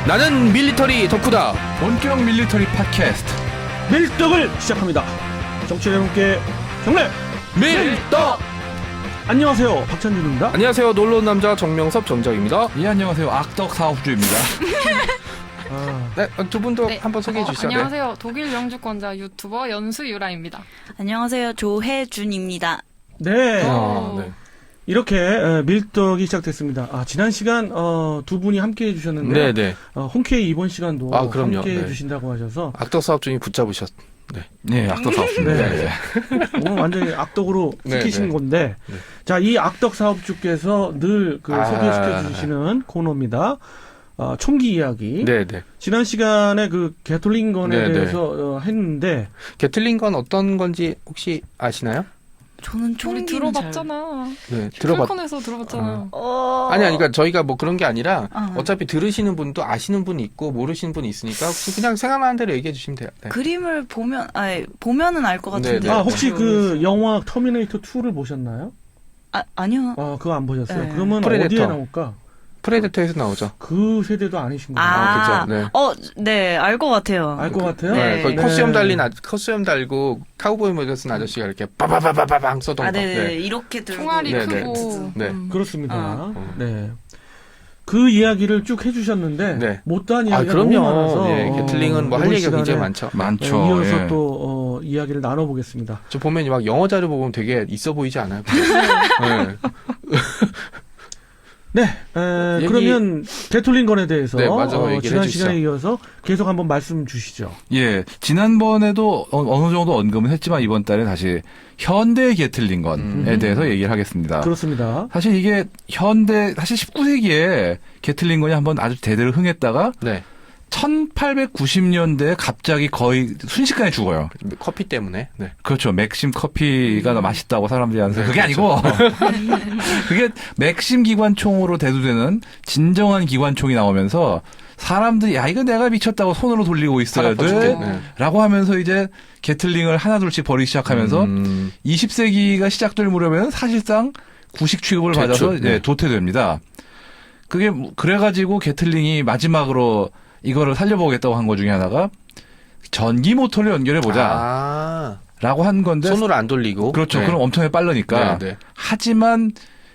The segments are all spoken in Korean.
나는 밀리터리 덕후다. 본격 밀리터리 팟캐스트 밀떡을 시작합니다. 정치 여러분께 경례 밀떡. 안녕하세요, 박찬준입니다. 안녕하세요, 놀러온 남자 정명섭 정작입니다. 예 안녕하세요 악덕 사업주입니다. 네, 두 분도 네. 한번 소개해 주시죠. 안녕하세요. 독일 영주권자 유튜버 연수유라입니다. 안녕하세요. 조혜준입니다. 네, 네. 이렇게 밀떡이 시작됐습니다. 지난 시간 두 분이 함께 해주셨는데 네, 네. 홍케이 이번 시간도 그럼요. 함께 네. 해주신다고 하셔서 악덕 사업 중에 붙잡으셨. 네 악덕 사업주입니다. 네. 오늘 완전히 악덕으로 네, 시키신 네. 건데, 네. 자, 이 악덕 사업주께서 늘 소개시켜 주시는 코너입니다. 총기 이야기. 네, 네. 지난 시간에 그 게톨링건에 네, 네. 대해서 했는데, 게틀린 건 어떤 건지 혹시 아시나요? 저는 우리 총기는 들어봤잖아. 네, 들어봤. 풀콘에서 들어봤잖아. 아니, 그러니까 저희가 뭐 그런 게 아니라 어. 어차피 들으시는 분도 아시는 분이 있고 모르시는 분이 있으니까 혹시 그냥 생각나는 대로 얘기해 주시면 돼요. 네. 그림을 보면은 알 것 같은데. 네, 네. 혹시 그 영화 터미네이터 2를 보셨나요? 아니요. 그거 안 보셨어요? 네. 그러면 프레데터. 어디에 나올까? 프레데터에서 나오죠. 그 세대도 아니신 거예요. 그죠. 네. 네, 알 것 같아요. 알 것 같아요? 네. 거기 코스염 달고 카우보이 모자 쓴 아저씨가 이렇게 빠바바바바방 써던 거. 네네. 이렇게 들고. 총알이 네, 네. 크고. 네. 그렇습니다. 네. 그 이야기를 쭉 해주셨는데 네. 못다한 이야기가 너무 많아서 그럼요. 예, 게틀링은 뭐 할 이번 얘기가 굉장히 시간에 많죠. 많죠. 이어서 예. 또 이야기를 나눠보겠습니다. 저 보면 막 영어 자료 보면 되게 있어 보이지 않아요? 네. 네, 그러면 게톨링건에 대해서 네, 맞아요. 얘기를 지난 해주시죠. 시간에 이어서 계속 한번 말씀 주시죠. 예 지난번에도 어느 정도 언급은 했지만 이번 달에 다시 현대 게틀링건에 대해서 얘기를 하겠습니다. 그렇습니다. 사실 이게 사실 19세기에 게틀링건이 한번 아주 대대로 흥했다가 네. 1890년대에 갑자기 거의 순식간에 죽어요. 커피 때문에. 네. 그렇죠. 맥심 커피가 맛있다고 사람들이 하는데 네, 그게 아니고 그게 맥심 기관총으로 대두되는 진정한 기관총이 나오면서 사람들이 야 이거 내가 미쳤다고 손으로 돌리고 있어야 팔 아파 죽겠네. 돼 라고 하면서 이제 게틀링을 하나둘씩 버리기 시작하면서 20세기가 시작될 무렵에는 사실상 구식 취급을 대충, 받아서 네. 이제 도태됩니다. 그게 그래가지고 게틀링이 마지막으로 이거를 살려보겠다고 한 것 중에 하나가 전기 모터를 연결해보자 라고 한 건데 손으로 안 돌리고. 그렇죠. 네. 그럼 엄청나게 빠르니까. 네, 네. 하지만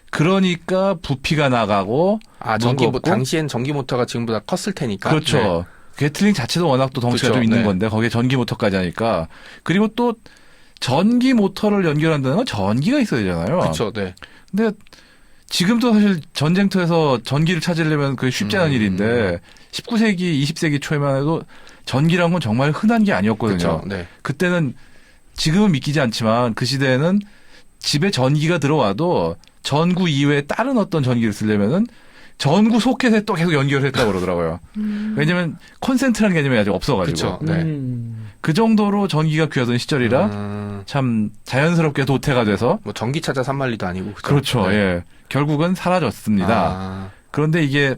그러니까 부피가 나가고 무겁고. 당시엔 전기 모터가 지금보다 컸을 테니까. 그렇죠. 게틀링 자체도 워낙 또 덩치가 그렇죠. 좀 있는 네. 건데 거기에 전기 모터까지 하니까 그리고 또 전기 모터를 연결한다는 건 전기가 있어야 되잖아요. 그렇죠. 네. 근데 지금도 사실 전쟁터에서 전기를 찾으려면 그게 쉽지 않은 일인데 19세기, 20세기 초에만 해도 전기란 건 정말 흔한 게 아니었거든요. 그렇죠. 네. 그때는 지금은 믿기지 않지만 그 시대에는 집에 전기가 들어와도 전구 이외에 다른 어떤 전기를 쓰려면은 전구 소켓에 또 계속 연결을 했다고 그러더라고요. 왜냐면 콘센트라는 개념이 아직 없어가지고. 그렇죠. 네. 그 정도로 전기가 귀하던 시절이라 참 자연스럽게 도태가 돼서 뭐 전기 찾아 산말리도 아니고. 그렇죠. 네. 예. 결국은 사라졌습니다. 그런데 이게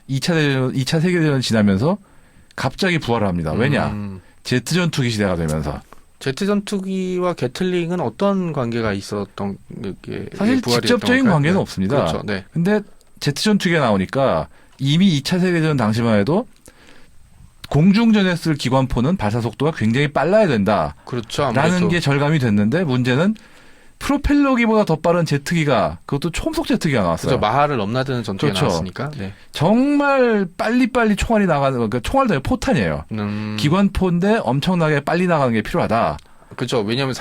2차 세계대전 지나면서 갑자기 부활을 합니다. 왜냐? 제트 전투기 시대가 되면서. 제트 전투기와 게틀링은 어떤 관계가 있었던 게 사실 직접적인 관계는 없습니다. 그렇죠. 네. 근데 제트 전투기가 나오니까 이미 2차 세계대전 당시만 해도 공중전에 쓸 기관포는 발사 속도가 굉장히 빨라야 된다. 그렇죠. 라는 아무래도. 게 절감이 됐는데 문제는 프로펠러기보다 더 빠른 제트기가 그것도 초음속 제트기가 나왔어요. 그렇죠. 마하를 넘나드는 전투가 그렇죠. 나왔으니까. 네. 정말 빨리빨리 총알이 나가는 그러니까 총알도 아니라 포탄이에요. 기관포인데 엄청나게 빨리 나가는 게 필요하다. 그렇죠. 왜냐하면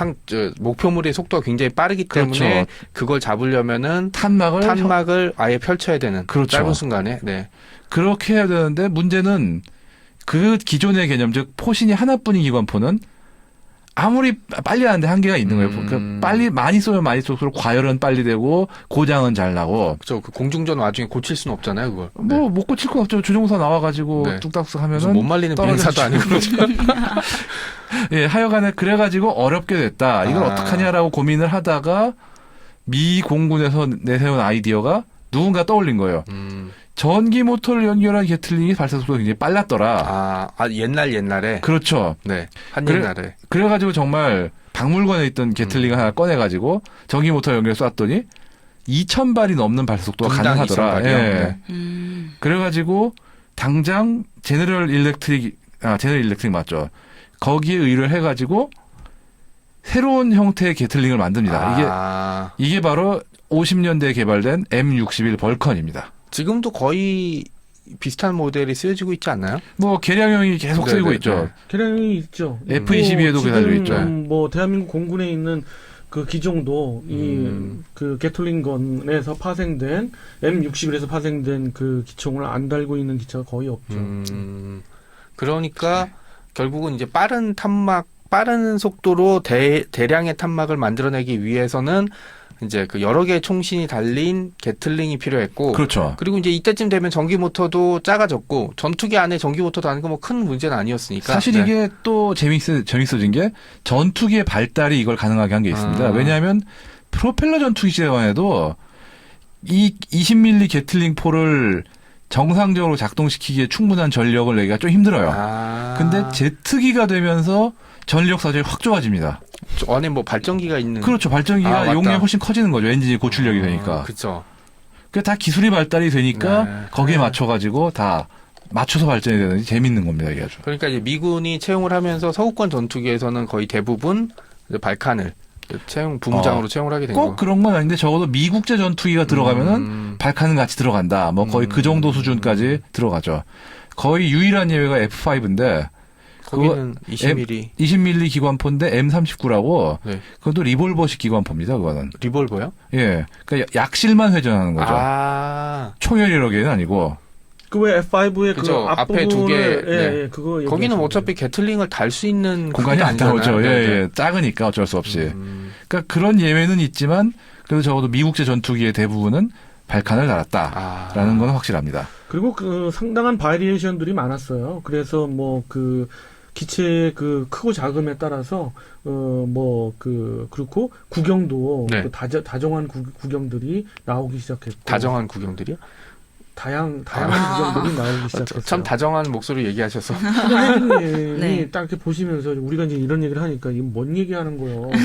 목표물의 속도가 굉장히 빠르기 때문에 그렇죠. 그걸 잡으려면은 탄막을 아예 펼쳐야 되는 그렇죠. 짧은 순간에. 네. 그렇게 해야 되는데 문제는 그 기존의 개념 즉 포신이 하나뿐인 기관포는 아무리 빨리 하는데 한계가 있는 거예요. 그러니까 빨리 많이 쏘면 많이 쏠수록 과열은 빨리 되고 고장은 잘 나고. 그렇죠. 그 공중전 와중에 고칠 수는 없잖아요, 그걸. 뭐 못 고칠 건 없죠. 조종사 나와가지고 네. 뚝딱뚝딱 무슨 하면은 못 말리는 비행사도 아니고. 예, 하여간에 그래가지고 어렵게 됐다. 이걸 어떡하냐라고 고민을 하다가 미 공군에서 내세운 아이디어가 누군가 떠올린 거예요. 전기 모터를 연결한 게틀링이 발사 속도가 굉장히 빨랐더라. 옛날에. 그렇죠. 네. 옛날에. 그래가지고 정말 박물관에 있던 게틀링 하나 꺼내가지고 전기 모터 연결 쐈더니 2,000발이 넘는 발사 속도가 분당 가능하더라. 2,000발이요? 예. 네. 그래가지고 당장 제너럴 일렉트릭 맞죠. 거기에 의뢰를 해가지고 새로운 형태의 게틀링을 만듭니다. 이게 바로 50년대에 개발된 M61 벌컨입니다. 지금도 거의 비슷한 모델이 쓰여지고 있지 않나요? 뭐 개량형이 계속 쓰이고 있죠. 개량이 있죠. F-22에도 지금 달려 있죠. 뭐 대한민국 공군에 있는 그 기종도 그 게틀링건에서 파생된 M61에서 파생된 그 기총을 안 달고 있는 기차가 거의 없죠. 그러니까 결국은 이제 빠른 속도로 대량의 탄막을 만들어내기 위해서는 이제 그 여러 개의 총신이 달린 게틀링이 필요했고, 그렇죠. 그리고 이제 이때쯤 되면 전기 모터도 작아졌고 전투기 안에 전기 모터도 아니고 뭐 큰 문제는 아니었으니까. 사실 이게 또 재밌어진 게 전투기의 발달이 이걸 가능하게 한 게 있습니다. 왜냐하면 프로펠러 전투기 시대만 해도 이 20mm 게틀링 포를 정상적으로 작동시키기에 충분한 전력을 내기가 좀 힘들어요. 근데 제트기가 되면서 전력 사정이 확 좋아집니다. 안에 뭐 발전기가 있는. 그렇죠. 발전기가 용량이 훨씬 커지는 거죠. 엔진이 고출력이 되니까. 그렇죠. 그 다 기술이 발달이 되니까 네. 거기에 맞춰가지고 다 맞춰서 발전이 되는지 재밌는 겁니다. 이게 아주. 그러니까 이제 미군이 채용을 하면서 서구권 전투기에서는 거의 대부분 이제 발칸을 부무장으로 채용을 하게 된 꼭 거. 그런 건 아닌데 적어도 미국제 전투기가 들어가면은 발칸은 같이 들어간다. 뭐 거의 그 정도 수준까지 들어가죠. 거의 유일한 예외가 F5인데 거기는 20mm 기관포인데 M39라고 네. 그것도 리볼버식 기관포입니다. 그거는. 리볼버요? 예. 그러니까 약실만 회전하는 거죠. 총열이라기에는 아니고. 그 왜 F5의 그 앞에 두 개. 예, 그거 거기는 어차피 게틀링을 달 수 있는 공간이 안 나오죠. 예. 작으니까 어쩔 수 없이. 그러니까 그런 예외는 있지만 그래도 적어도 미국제 전투기의 대부분은 발칸을 달았다라는 건 확실합니다. 그리고 그 상당한 바리에이션들이 많았어요. 그래서 뭐 그 기체의 그 크고 작음에 따라서 그렇고 구경도 네. 그 다정한 구경들이 나오기 시작했고. 다정한 구경들이요? 다양한 구경들이 나오기 시작했어요. 참 다정한 목소리 얘기하셔서. 혜진님이 네. 딱 이렇게 보시면서 우리가 이제 이런 얘기를 하니까 이게 뭔 얘기하는 거요? 네.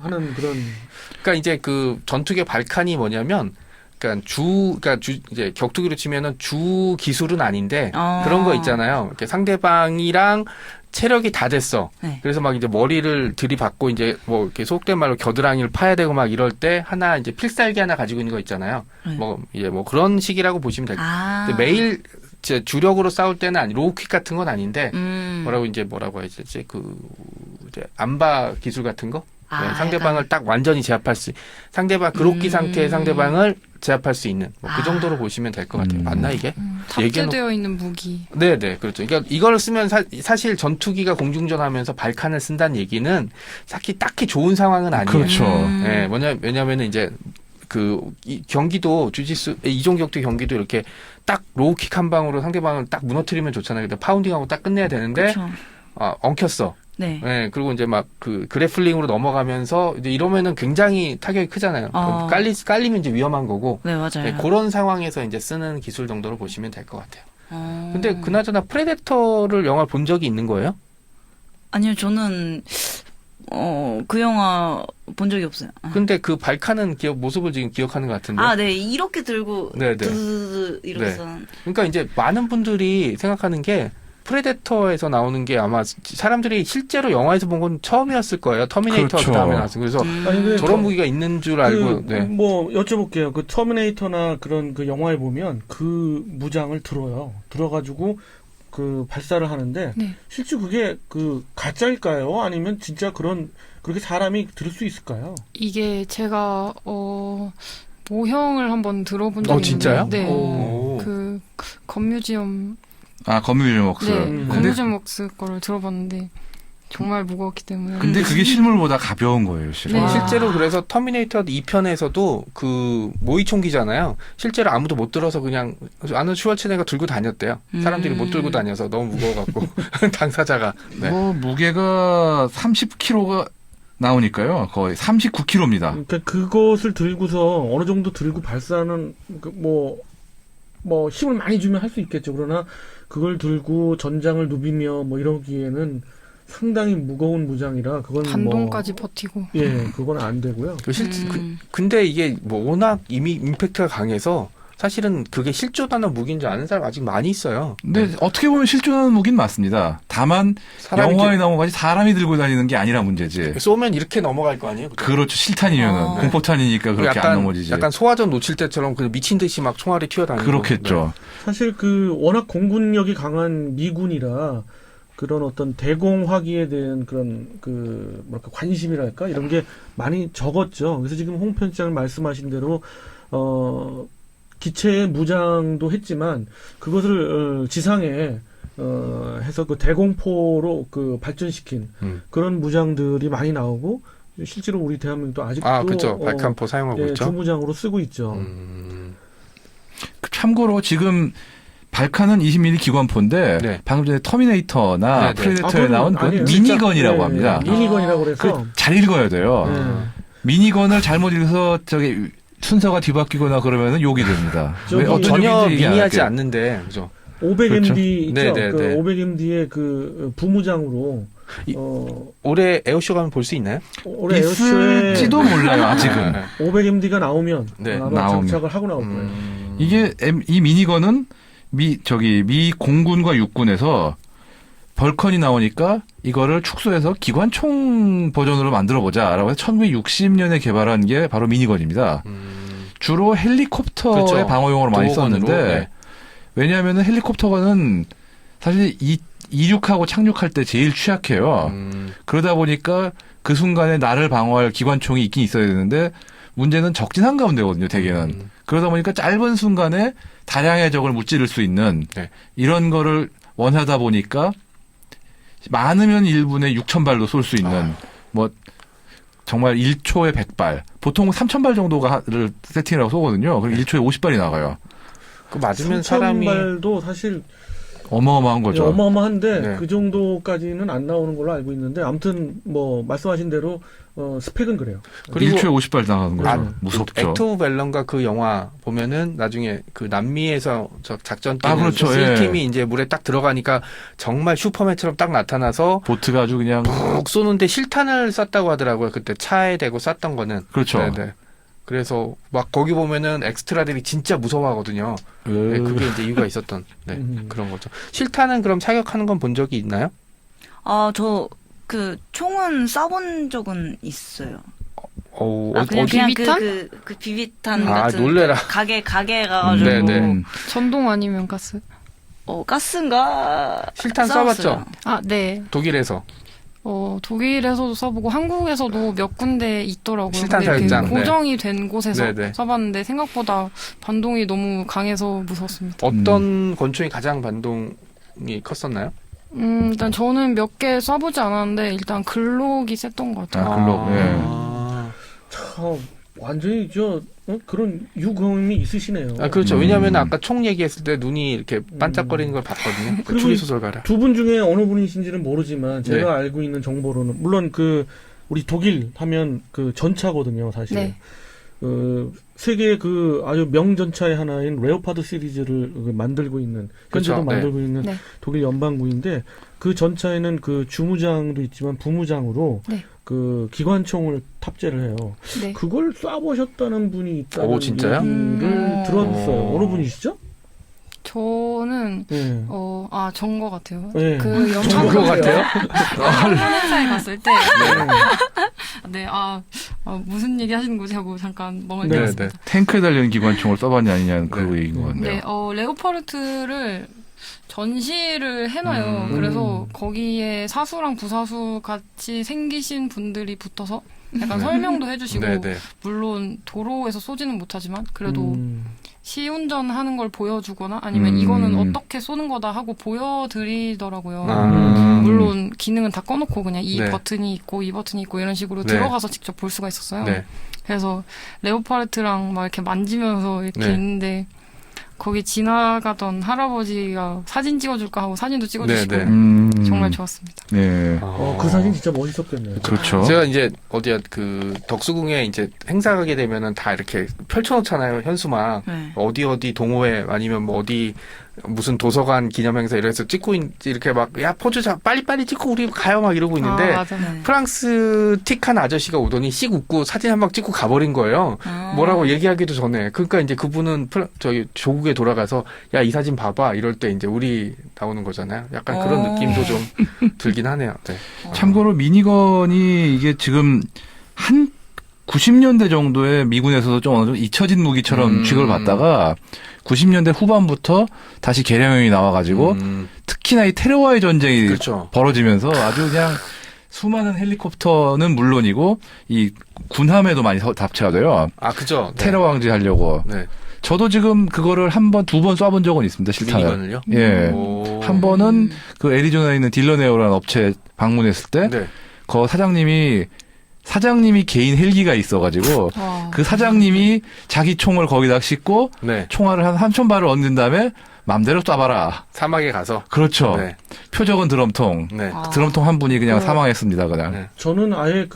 하는 그런. 그러니까 이제 그 전투기 발칸이 뭐냐면, 그러니까 이제 격투기로 치면은 주 기술은 아닌데 그런 거 있잖아요. 이렇게 상대방이랑 체력이 다 됐어. 네. 그래서 막 이제 머리를 들이받고 이제 뭐 이렇게 속된 말로 겨드랑이를 파야 되고 막 이럴 때 하나 이제 필살기 하나 가지고 있는 거 있잖아요. 네. 뭐 이제 뭐 그런 식이라고 보시면 될 거예요. 근데 매일 이제 주력으로 싸울 때는 로우킥 같은 건 아닌데 뭐라고 해야지 이제 안바 기술 같은 거. 네, 상대방을 딱 완전히 제압할 그로끼 상태의 상대방을 제압할 수 있는 그 정도로 보시면 될 것 같아요. 맞나 이게? 탑재되어 있는 무기. 네네 그렇죠. 그러니까 이걸 쓰면 사실 전투기가 공중전하면서 발칸을 쓴다는 얘기는 딱히 좋은 상황은 아니에요. 그렇죠. 네, 왜냐면은 이제 이 경기도 주짓수 이종 격투기 경기도 이렇게 딱 로우킥 한 방으로 상대방을 딱 무너뜨리면 좋잖아요. 근데 파운딩하고 딱 끝내야 되는데 그쵸. 엉켰어. 네. 네, 그리고 이제 막 그래플링으로 넘어가면서 이제 이러면은 굉장히 타격이 크잖아요. 깔리면 이제 위험한 거고. 네, 맞아요. 네, 그런 상황에서 이제 쓰는 기술 정도로 보시면 될 것 같아요. 근데 그나저나 프레데터를 영화 본 적이 있는 거예요? 아니요, 저는 그 영화 본 적이 없어요. 근데 그 발칸은 모습을 지금 기억하는 것 같은데. 네, 이렇게 들고 네네. 이러면서. 그러니까 이제 많은 분들이 생각하는 게 프레데터에서 나오는 게 아마 사람들이 실제로 영화에서 본 건 처음이었을 거예요. 터미네이터 그렇죠. 다음에 나왔어요. 그래서 저런 무기가 있는 줄 알고. 네. 뭐 여쭤볼게요. 그 터미네이터나 그런 그 영화에 보면 그 무장을 들어요. 들어가지고 그 발사를 하는데 네. 실제 그게 그 가짜일까요? 아니면 진짜 그렇게 사람이 들을 수 있을까요? 이게 제가 모형을 한번 들어본 적이 진짜요? 있는데, 오. 그 건뮤지엄. 건뮤지엄웍스. 네, 근데 건뮤지엄웍스 거를 들어봤는데 정말 무거웠기 때문에. 근데 그게 실물보다 가벼운 거예요, 실은. 네. 실제로 그래서 터미네이터 2편에서도 그 모이총기잖아요. 실제로 아무도 못 들어서 그냥 아는 슈왈츠네가 들고 다녔대요. 사람들이 못 들고 다녀서 너무 무거워갖고 당사자가. 네. 뭐 무게가 30kg가 나오니까요. 거의 39kg입니다. 그러니까 그것을 들고서 어느 정도 들고 발사하는 뭐 힘을 많이 주면 할 수 있겠죠. 그러나 그걸 들고 전장을 누비며 뭐 이러기에는 상당히 무거운 무장이라 그건 반동까지 버티고. 예, 그건 안 되고요. 근데 이게 뭐 워낙 이미 임팩트가 강해서 사실은 그게 실존하는 무기인 줄 아는 사람 아직 많이 있어요. 근데 어떻게 보면 실존하는 무기는 맞습니다. 다만 사람이 영화에 나온 것까지 사람이 들고 다니는 게 아니라 문제지. 쏘면 이렇게 넘어갈 거 아니에요? 그죠? 그렇죠. 실탄이면은 공포탄이니까 그렇게 안 넘어지지. 약간 소화전 놓칠 때처럼 그 미친 듯이 막 총알이 튀어다니고. 그렇겠죠. 사실 그 워낙 공군력이 강한 미군이라 그런 어떤 대공화기에 대한 그런 그 뭐랄까 관심이랄까 이런 게 많이 적었죠. 그래서 지금 홍 편집장님 말씀하신 대로 기체의 무장도 했지만 그것을 지상에 해서 그 대공포로 그 발전시킨 그런 무장들이 많이 나오고 실제로 우리 대한민국도 아직도 그렇죠. 발칸포 사용하고 있죠. 주무장으로 쓰고 있죠. 참고로 지금 발칸은 20mm 기관포인데 네. 방금 전에 터미네이터나 네, 네. 프레데터에 나온 그 아니에요. 미니건이라고 진짜, 합니다. 미니건이라고 그래서 잘 읽어야 돼요. 네. 미니건을 잘못 읽어서 저기 순서가 뒤바뀌거나 그러면은 욕이 됩니다. 저기 어떤 전혀 욕인지 얘기 안 미니하지 할게요. 않는데, 그죠? 500MD 그렇죠? 있죠. 네, 그 네. 500MD의 그 부무장으로 올해 에어쇼 가면 볼 수 있나요? 올해 에어쇼에 있을지도 몰라요 아직은. 네. 500MD가 나오면 네, 아마 나오면. 장착을 하고 나올 거예요. 이게 이 미니건은 미 공군과 육군에서 벌컨이 나오니까 이거를 축소해서 기관총 버전으로 만들어 보자라고 해서 1960년에 개발한 게 바로 미니건입니다. 주로 헬리콥터의 그렇죠. 방어용으로 많이 도어건으로, 썼는데 네. 왜냐하면은 헬리콥터는 사실 이륙하고 착륙할 때 제일 취약해요. 그러다 보니까 그 순간에 나를 방어할 기관총이 있긴 있어야 되는데 문제는 적진 한가운데거든요, 대개는. 그러다 보니까 짧은 순간에 다량의 적을 무찌를 수 있는 네. 이런 거를 원하다 보니까 많으면 1분에 6,000발도 쏠 수 있는 뭐 정말 1초에 100발. 보통 3,000발 정도가를 세팅이라고 쏘거든요. 그럼 1초에 50발이 나가요. 그 맞으면 사람이. 발도 사실 어마어마한 거죠. 어마어마한데 네. 그 정도까지는 안 나오는 걸로 알고 있는데 아무튼 뭐 말씀하신 대로 스펙은 그래요. 그리고 1초에 50발 나가는 거죠. 무섭죠. 액트 오브 밸런가 그 영화 보면은 나중에 그 남미에서 저 작전 아, 뛰는 그렇죠. SEA팀이 예. 이제 물에 딱 들어가니까 정말 슈퍼맨처럼 딱 나타나서 보트가 아주 그냥 푹 쏘는데 실탄을 쐈다고 하더라고요. 그때 차에 대고 쐈던 거는. 그렇죠. 네네. 그래서 막 거기 보면은 엑스트라들이 진짜 무서워하거든요. 네, 그게 이제 이유가 있었던 그런 거죠. 실탄은 그럼 사격하는 건 본 적이 있나요? 저 그 총은 쏴본 적은 있어요. 그냥 비비탄? 그 비비탄 아, 같은 놀래라. 가게 가가지고 네네. 전동 아니면 가스? 가스인가? 실탄 싸웠어요. 쏴봤죠? 네. 독일에서. 독일에서도 써보고 한국에서도 몇 군데 있더라고요. 실탄 근데 사격장, 그 고정이 된 곳에서 네네. 써봤는데 생각보다 반동이 너무 강해서 무섭습니다. 어떤 권총이 가장 반동이 컸었나요? 일단 저는 몇 개 써보지 않았는데 일단 글록이 셌던 것 같아요. 글록. 예. 참 완전히 그런 유경험이 있으시네요. 그렇죠. 왜냐하면 아까 총 얘기했을 때 눈이 이렇게 반짝거리는 걸 봤거든요. 그 그리고 추리소설가라. 두 분 중에 어느 분이신지는 모르지만 제가 네. 알고 있는 정보로는 물론 그 우리 독일 하면 그 전차거든요, 사실. 네. 세계 그 아주 명전차의 하나인 레오파드 시리즈를 만들고 있는 현재도 그렇죠. 만들고 있는 네. 독일 연방군인데 그 전차에는 그 주무장도 있지만 부무장으로 네. 그 기관총을 탑재를 해요. 네. 그걸 쏴보셨다는 분이 있다는 오, 진짜요? 얘기를 들었어요. 어느 분이시죠? 저는 네. 전 것 같아요. 네. 그 좋은 것 같아요? 행사에 갔을 때 무슨 얘기 하시는 거지 하고 잠깐 멍을 네, 때렸습니다. 탱크에 달리는 기관총을 써봤냐 아니냐는 그 네. 얘기인 것 같네요. 네, 레오파르트를 전시를 해놔요. 그래서 거기에 사수랑 부사수 같이 생기신 분들이 붙어서 약간 설명도 해주시고 네네. 물론 도로에서 쏘지는 못하지만 그래도 시운전하는 걸 보여주거나 아니면 이거는 어떻게 쏘는 거다 하고 보여드리더라고요. 물론 기능은 다 꺼놓고 그냥 이 네. 버튼이 있고 이 버튼이 있고 이런 식으로 네. 들어가서 직접 볼 수가 있었어요. 네. 그래서 레오파르트랑 막 이렇게 만지면서 이렇게 네. 있는데 거기 지나가던 할아버지가 사진 찍어줄까 하고 사진도 찍어주시고 네, 정말 좋았습니다. 네. 그 사진 진짜 멋있었겠네요. 그렇죠. 제가 이제 어디야 그 덕수궁에 이제 행사 가게 되면은 다 이렇게 펼쳐놓잖아요. 현수막. 네. 어디 동호회 아니면 뭐 어디 무슨 도서관 기념행사 이래서 찍고 이렇게 막 야 포즈 빨리빨리 찍고 우리 가요 막 이러고 있는데 맞아. 네. 프랑스 틱한 아저씨가 오더니 씩 웃고 사진 한 방 찍고 가버린 거예요. 뭐라고 얘기하기도 전에. 그러니까 이제 그분은 저기 조국에 돌아가서 야 이 사진 봐봐 이럴 때 이제 우리 나오는 거잖아요. 약간 그런 느낌도 좀 들긴 하네요. 네. 참고로 미니건이 이게 지금 한 90년대 정도에 미군에서도 좀 어느 정도 잊혀진 무기처럼 취급을 받다가 90년대 후반부터 다시 개량형이 나와가지고 특히나 이 테러와의 전쟁이 그렇죠. 벌어지면서 아주 그냥 수많은 헬리콥터는 물론이고 이 군함에도 많이 답체가 돼요. 아 그죠. 네. 테러 방지하려고. 네. 저도 지금 그거를 두 번 쏴본 적은 있습니다. 실탄을. 미니건을요? 예. 오. 한 번은 그 애리조나에 있는 딜러네오라는 업체 방문했을 때 네. 그 사장님이 개인 헬기가 있어가지고 그 사장님이 자기 총을 거기다 싣고 네. 총알을 한 3,000발을 얹은 다음에 맘대로 쏴봐라. 사막에 가서. 그렇죠. 네. 표적은 드럼통. 네. 드럼통 한 분이 그냥 사망했습니다. 그냥. 네. 저는 아예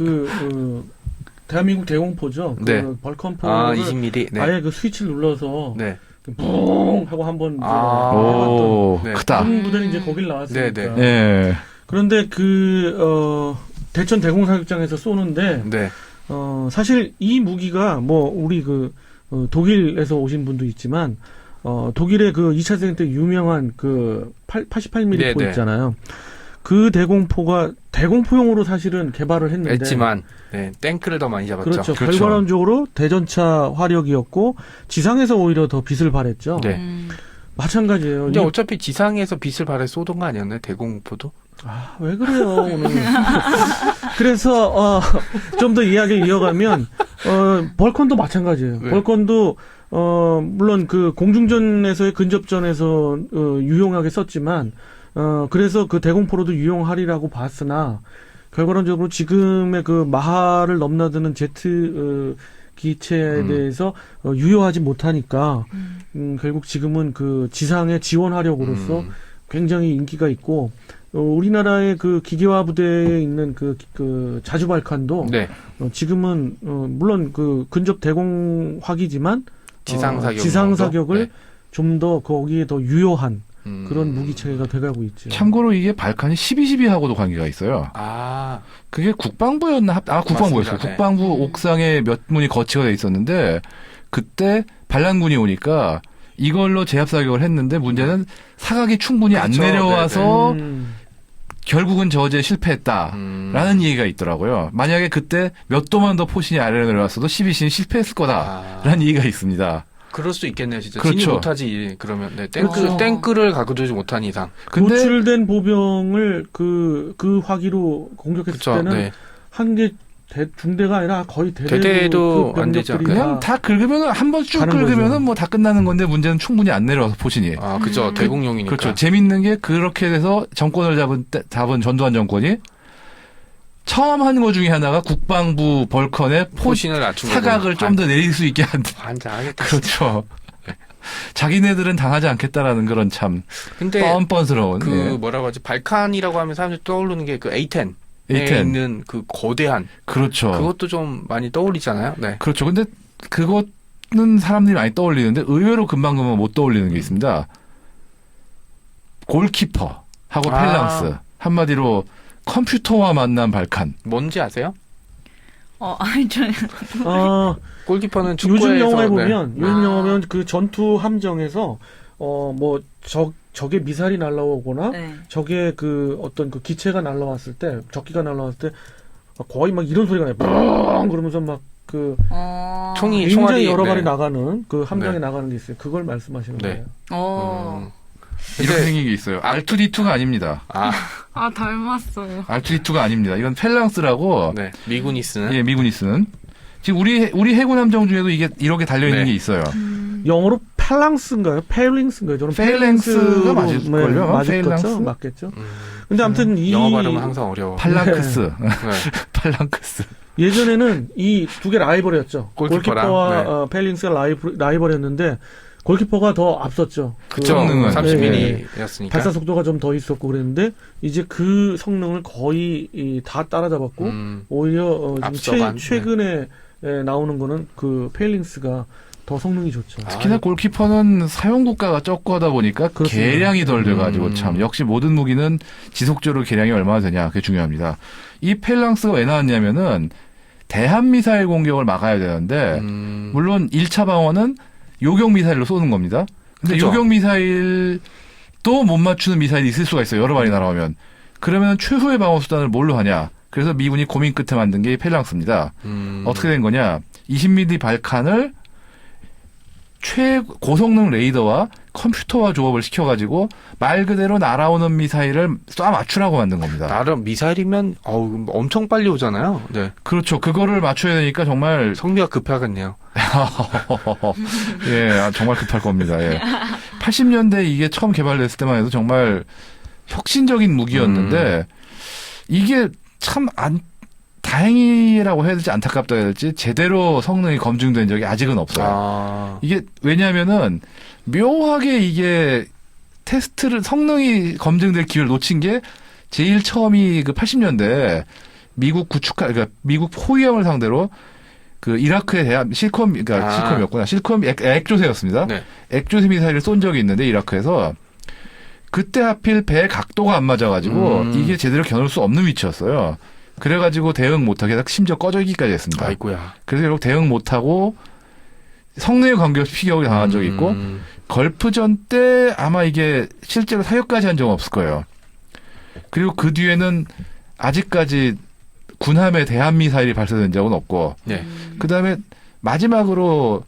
대한민국 대공포죠. 네. 그 벌컨포를 20mm. 네. 아예 그 스위치를 눌러서 네. 뿡 하고 한번 해봤던 오, 네. 크다. 한 부대는 이제 거길 나왔으니까. 네, 예. 그런데 대천 대공사격장에서 쏘는데 네. 사실 이 무기가 뭐 우리 독일에서 오신 분도 있지만 독일의 그 2차 대전 때 유명한 그 88mm 네, 포 네. 있잖아요. 그 대공포가 대공포용으로 사실은 개발을 했는데 했지만 네. 탱크를 더 많이 잡았죠. 그렇죠. 결과론적으로 대전차 화력이었고 지상에서 오히려 더 빛을 발했죠. 네. 마찬가지예요. 근데 어차피 지상에서 빛을 발해 쏘던 거 아니었나요? 대공포도? 왜 그래요, 오늘. 그래서, 좀 더 이야기를 이어가면, 벌컨도 마찬가지예요. 네. 벌컨도, 물론 그 공중전에서의 근접전에서, 유용하게 썼지만, 그래서 그 대공포로도 유용하리라고 봤으나, 결과론적으로 지금의 그 마하를 넘나드는 제트, 기체에 대해서 유효하지 못하니까, 결국 지금은 그 지상의 지원하력으로서 굉장히 인기가 있고, 우리나라의 그 기계화 부대에 있는 그 자주발칸도 네. 지금은 물론 그 근접 대공화기지만 지상 사격을 네. 좀 더 거기에 더 유효한 그런 무기 체계가 돼가고 있죠. 참고로 이게 발칸이 12.12하고도 관계가 있어요. 아, 그게 국방부였나? 국방부였어요. 맞습니다. 네. 국방부 옥상에 몇 문이 거치가 돼 있었는데 그때 반란군이 오니까 이걸로 제압 사격을 했는데 문제는 사각이 충분히 그렇죠. 안 내려와서 결국은 저지에 음. 실패했다라는 얘기가 있더라고요. 만약에 그때 몇 도만 더 포신이 아래로 내려왔어도 12신이 실패했을 거다라는 얘기가 있습니다. 그럴 수 있겠네요, 진짜. 그렇죠. 진입 못하지, 그러면. 네, 그렇죠. 탱크를 가두지 못한 이상. 근데 노출된 보병을 그 화기로 공격했을 그쵸, 때는 네. 한 개 중대가 아니라 거의 대대도 그 안 되죠. 병력들이 그냥 다 긁으면 한 번 쭉 가는 긁으면은 거죠. 뭐 다 끝나는 건데 문제는 충분히 안 내려와서 포신이. 아, 그죠. 대공용이니까. 그렇죠. 재밌는 게 그렇게 돼서 정권을 잡은 전두환 정권이 처음 한 거 중에 하나가 국방부 벌컨에 포신을 낮춘 사각을 좀 더 내릴 수 있게 한. 환장하겠다. 그렇죠. 자기네들은 당하지 않겠다라는 그런 참 근데 뻔뻔스러운. 그 예. 뭐라고 하지? 발칸이라고 하면 사람들이 떠오르는 게 그 A10에 A10. 있는 그 거대한 그렇죠. 그것도 좀 많이 떠올리잖아요. 네. 그렇죠. 근데 그것은 사람들이 많이 떠올리는데 의외로 금방금방 못 떠올리는 게 있습니다. 골키퍼하고 펠랑스. 한마디로 컴퓨터와 만난 발칸. 뭔지 아세요? 아니, 저, 골키퍼는 축구에서 요즘 영화에 네. 보면 그 전투 함정에서 뭐 적의 미사일이 날라오거나 네. 적의 그 어떤 그 기체가 날라왔을 때 적기가 날라왔을 때 거의 막 이런 소리가 나요. 뻥 그러면서 막 그 총알이 굉장히 여러 발이 네. 나가는 그 함정에 네. 나가는 게 있어요. 그걸 말씀하시는 네. 거예요. 이런 근데- 생긴 게 있어요. R2D2가 아닙니다. 아, 닮았어요. R2D2가 아닙니다. 이건 펠랑스라고 네. 미군이 쓰는 예, 미군이 쓰는. 지금 우리 해군 함정 중에도 이게 이렇게 달려 있는 네. 게 있어요. 영어로 펠랑스인가요? 페일링스인가요? 저는 페일랭스가 맞을걸요? 맞을 페일랑스? 거죠. 맞겠죠. 근데 아무튼 이 영어 발음은 항상 어려워. 팔랑크스. 네. 팔랑크스. 예전에는 이 두 개 라이벌이었죠. 골키퍼랑, 골키퍼와 페일링스가 라이벌이었는데 골키퍼가 더 앞섰죠. 그쵸. 성능은. 30mm였으니까. 발사 속도가 좀 더 있었고 그랬는데 이제 그 성능을 거의 다 따라잡았고 오히려 지금 앞서간, 최근에 나오는 거는 그 페일링스가 더 성능이 좋죠. 특히나 골키퍼는 사용 국가가 적고 하다 보니까 그렇습니다. 개량이 덜 돼가지고 참 역시 모든 무기는 지속적으로 개량이 얼마나 되냐 그게 중요합니다. 이 펠랑스가 왜 나왔냐면은 대한 미사일 공격을 막아야 되는데 물론 1차 방어는 요격 미사일로 쏘는 겁니다. 근데 그렇죠. 요격 미사일도 못 맞추는 미사일이 있을 수가 있어요. 여러 발이 날아오면. 그러면 최후의 방어 수단을 뭘로 하냐? 그래서 미군이 고민 끝에 만든 게 이 펠랑스입니다. 어떻게 된 거냐? 20mm 발칸을 최고성능 레이더와 컴퓨터와 조업을 시켜가지고 말 그대로 날아오는 미사일을 쏴 맞추라고 만든 겁니다. 나름 미사일이면 엄청 빨리 오잖아요. 네. 그렇죠. 그거를 맞춰야 되니까 정말 성미가 급하겠네요. 예, 정말 급할 겁니다. 예. 80년대 이게 처음 개발됐을 때만 해도 정말 혁신적인 무기였는데 이게 참 다행이라고 해야 될지 안타깝다 해야 될지 제대로 성능이 검증된 적이 아직은 없어요. 이게 왜냐하면은 묘하게 이게 테스트를 성능이 검증될 기회를 놓친 게 제일 처음이 그 80년대 미국 그러니까 미국 포위함을 상대로 그 이라크에 대한 실컴이었구나. 실컴 액조세였습니다. 네. 액조세 미사일을 쏜 적이 있는데 이라크에서 그때 하필 배 각도가 안 맞아가지고 이게 제대로 겨눌 수 없는 위치였어요. 그래가지고 대응 못하게 심지어 꺼져기까지 했습니다. 아이고야. 그래서 결국 대응 못하고 성능에 관계없이 피격을 당한 적이 있고 걸프전 때 아마 이게 실제로 사격까지 한 적은 없을 거예요. 그리고 그 뒤에는 아직까지 군함에 대한 미사일이 발사된 적은 없고 네. 그다음에 마지막으로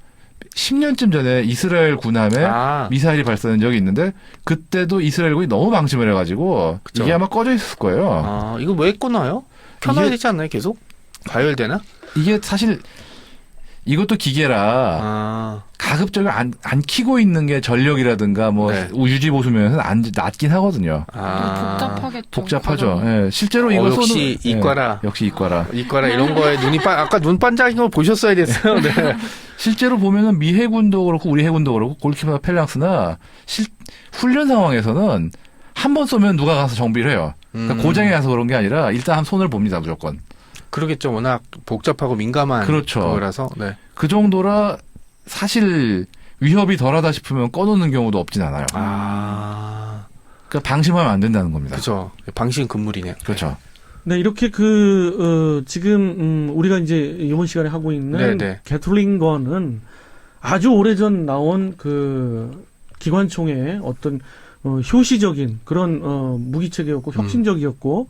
10년쯤 전에 이스라엘 군함에 미사일이 발사된 적이 있는데 그때도 이스라엘군이 너무 방심을 해가지고 그쵸. 이게 아마 꺼져 있을 거예요. 이거 왜 꺼놔요? 켜놔야 되지 않나요? 계속? 과열되나? 이게 사실 이것도 기계라 가급적이면 안 키고 있는 게 전력이라든가 뭐 네. 유지 보수 면에서는 낮긴 하거든요. 복잡하겠죠. 복잡하죠. 예, 실제로 이거 역시 이과라. 역시 이과라. 이과라 이런 거에 아까 눈 반짝인 거 보셨어야 됐어요. 네. 실제로 보면은 미 해군도 그렇고 우리 해군도 그렇고 골키퍼나 펠랑스나 훈련 상황에서는 한 번 쏘면 누가 가서 정비를 해요. 그러니까 고장이 나서 그런 게 아니라 일단 한 손을 봅니다 무조건. 그러겠죠. 워낙 복잡하고 민감한 그렇죠. 거라서. 네. 그 정도라 사실 위협이 덜하다 싶으면 꺼놓는 경우도 없진 않아요. 그러니까 방심하면 안 된다는 겁니다. 그렇죠. 방심 금물이네요. 그렇죠. 네, 이렇게 지금 우리가 이제 이번 시간에 하고 있는 네네. 게틀링건은 아주 오래전 나온 그 기관총의 어떤 효시적인 그런 무기체계였고 혁신적이었고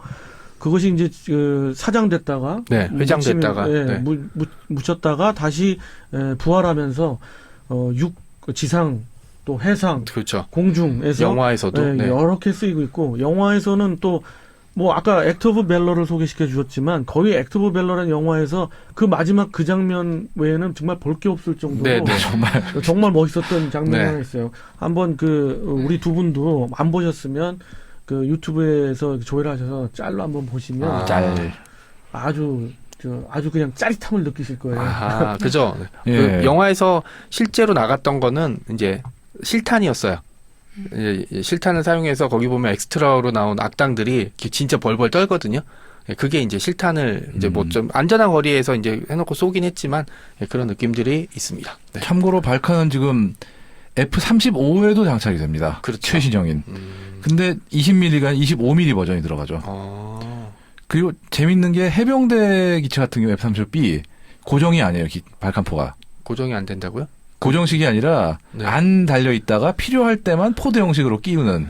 그것이 이제 사장됐다가 회장됐다가 묻혔다가 다시 부활하면서 지상 또 해상 그렇죠. 공중에서 영화에서도 여러 개 쓰이고 있고 영화에서는 또 뭐 아까 액트 오브 밸러를 소개시켜 주셨지만 거의 액트 오브 밸러라는 영화에서 그 마지막 그 장면 외에는 정말 볼 게 없을 정도로 정말 멋있었던 장면이 하나 있어요. 한번 우리 두 분도 안 보셨으면 그 유튜브에서 조회를 하셔서 짤로 한번 보시면 아주 그냥 짜릿함을 느끼실 거예요. 그죠. 예. 그 영화에서 실제로 나갔던 거는 이제 실탄이었어요. 실탄을 사용해서 거기 보면 엑스트라로 나온 악당들이 진짜 벌벌 떨거든요. 그게 이제 실탄을 이제 뭐 좀 안전한 거리에서 이제 해놓고 쏘긴 했지만 그런 느낌들이 있습니다. 네. 참고로 발칸은 지금 F-35에도 장착이 됩니다. 그렇죠. 최신형인. 근데 20mm가 25mm 버전이 들어가죠. 그리고 재밌는 게 해병대 기체 같은 경우 F-35B 고정이 아니에요. 발칸포가. 고정이 안 된다고요? 고정식이 아니라 안 달려 있다가 필요할 때만 포드 형식으로 끼우는.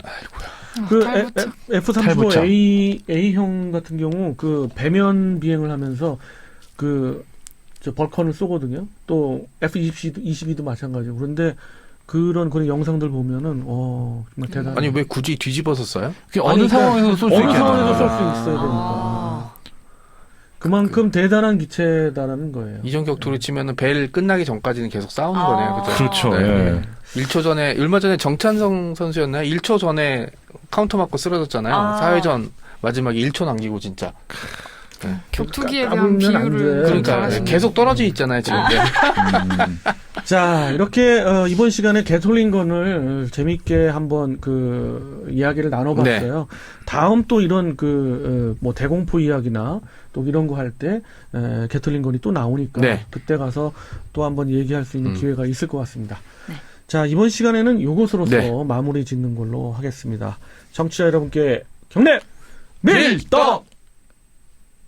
F-35 A형 같은 경우 그 배면 비행을 하면서 저 벌컨을 쏘거든요. 또 F-22도 마찬가지고. 그런데 그런 영상들 보면은 정말 대단해. 아니 왜 굳이 뒤집어서 써요? 어느 상황에서 쏠 수 있게. 어느 상황에서 쏠 수 있어야 되니까. 그만큼 대단한 기체다라는 거예요. 이전 격투로 치면은 배를 끝나기 전까지는 계속 싸우는 거네요. 그죠? 그렇죠. 네. 1초 전에 얼마 전에 정찬성 선수였나요? 1초 전에 카운터 맞고 쓰러졌잖아요. 사회전 마지막에 1초 남기고 진짜. 격투기에 대한 비유를 그러니까 계속 떨어져 있잖아요 지금. 자, 이렇게 이번 시간에 게톨링건을 재밌게 한번 그 이야기를 나눠봤어요. 다음 또 이런 뭐 대공포 이야기나 또 이런 거 할 때 게톨링건이 또 나오니까 그때 가서 또 한번 얘기할 수 있는 기회가 있을 것 같습니다. 네. 자, 이번 시간에는 요것으로서 마무리 짓는 걸로 하겠습니다. 청취자 여러분께 경례 밀떡!